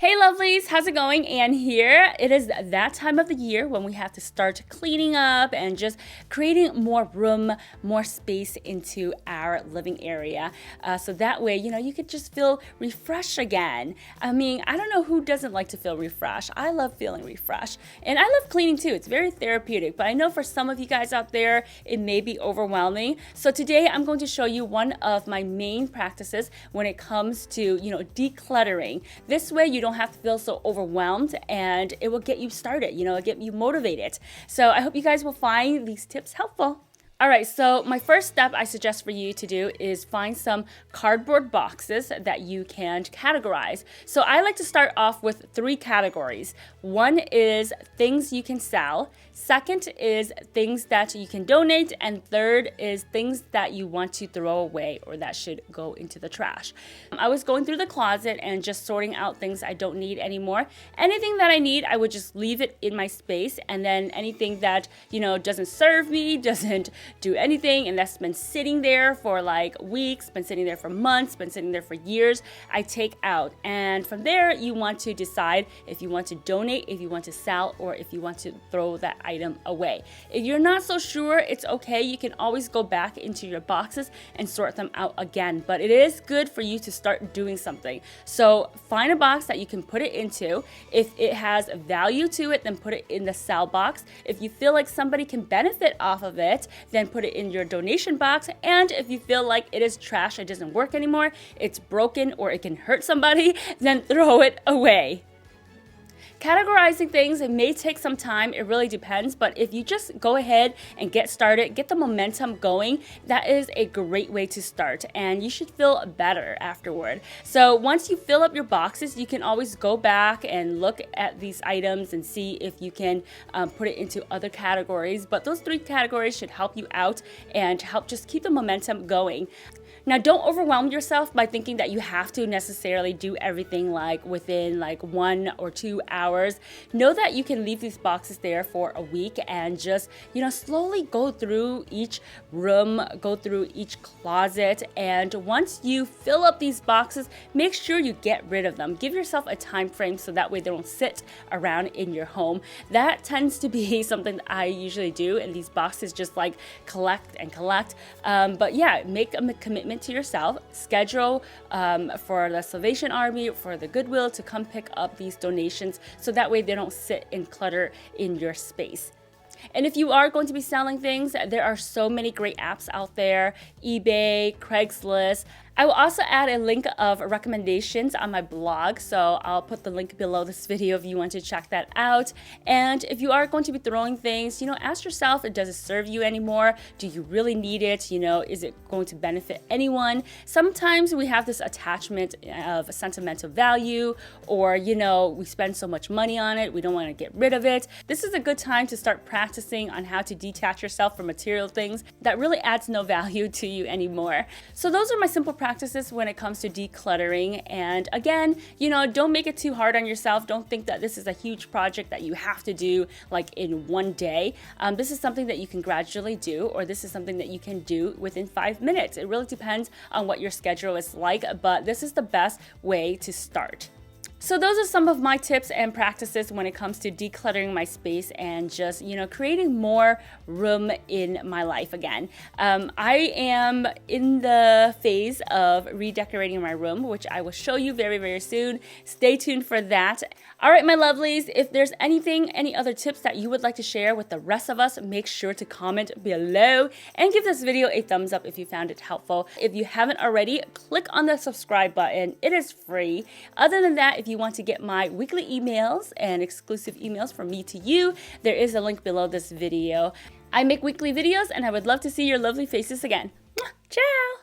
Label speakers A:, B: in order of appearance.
A: Hey lovelies, how's it going? Anne here. It is that time of the year when we have to start cleaning up and just creating more room, more space into our living area. So that way, you could just feel refreshed again. I mean, I don't know who doesn't like to feel refreshed. I love feeling refreshed. And I love cleaning too. It's very therapeutic. But I know for some of you guys out there, it may be overwhelming. So today I'm going to show you one of my main practices when it comes to, decluttering. This way you don't have to feel so overwhelmed, and it will get you started, get you motivated. So I hope you guys will find these tips helpful. All right, so my first step I suggest for you to do is find some cardboard boxes that you can categorize. So I like to start off with 3 categories. One is things you can sell. Second is things that you can donate. And third is things that you want to throw away or that should go into the trash. I was going through the closet and just sorting out things I don't need anymore. Anything that I need, I would just leave it in my space. And then anything that, doesn't serve me, doesn't do anything, and that's been sitting there for like weeks, been sitting there for months, been sitting there for years, I take out. And from there, you want to decide if you want to donate, if you want to sell, or if you want to throw that item away. If you're not so sure, it's okay. You can always go back into your boxes and sort them out again. But it is good for you to start doing something. So find a box that you can put it into. If it has value to it, then put it in the sell box. If you feel like somebody can benefit off of it, then put it in your donation box. And if you feel like it is trash, it doesn't work anymore, it's broken, or it can hurt somebody, then throw it away. Categorizing things, it may take some time, it really depends, but if you just go ahead and get started, get the momentum going, that is a great way to start, and you should feel better afterward. So once you fill up your boxes, you can always go back and look at these items and see if you can put it into other categories, but those 3 categories should help you out and help just keep the momentum going. Now, don't overwhelm yourself by thinking that you have to necessarily do everything within 1 or 2 hours. Know that you can leave these boxes there for a week and just, slowly go through each room, go through each closet. And once you fill up these boxes, make sure you get rid of them. Give yourself a time frame so that way they don't sit around in your home. That tends to be something that I usually do, and these boxes just collect and collect. But yeah, make a commitment to yourself, schedule for the Salvation Army, for the Goodwill to come pick up these donations so that way they don't sit and clutter in your space. And if you are going to be selling things, there are so many great apps out there, eBay, Craigslist. I will also add a link of recommendations on my blog, so I'll put the link below this video if you want to check that out. And if you are going to be throwing things, ask yourself, does it serve you anymore? Do you really need it? Is it going to benefit anyone? Sometimes we have this attachment of sentimental value, or, we spend so much money on it, we don't want to get rid of it. This is a good time to start practicing on how to detach yourself from material things that really adds no value to you anymore. So those are my simple practices when it comes to decluttering. And again, don't make it too hard on yourself. Don't think that this is a huge project that you have to do in one day. This is something that you can gradually do, or this is something that you can do within 5 minutes. It really depends on what your schedule is like, but this is the best way to start. So those are some of my tips and practices when it comes to decluttering my space and just, creating more room in my life again. I am in the phase of redecorating my room, which I will show you very, very soon. Stay tuned for that. All right, my lovelies, if there's any other tips that you would like to share with the rest of us, make sure to comment below and give this video a thumbs up if you found it helpful. If you haven't already, click on the subscribe button. It is free. Other than that, if you want to get my weekly emails and exclusive emails from me to you, there is a link below this video. I make weekly videos, and I would love to see your lovely faces again. Ciao!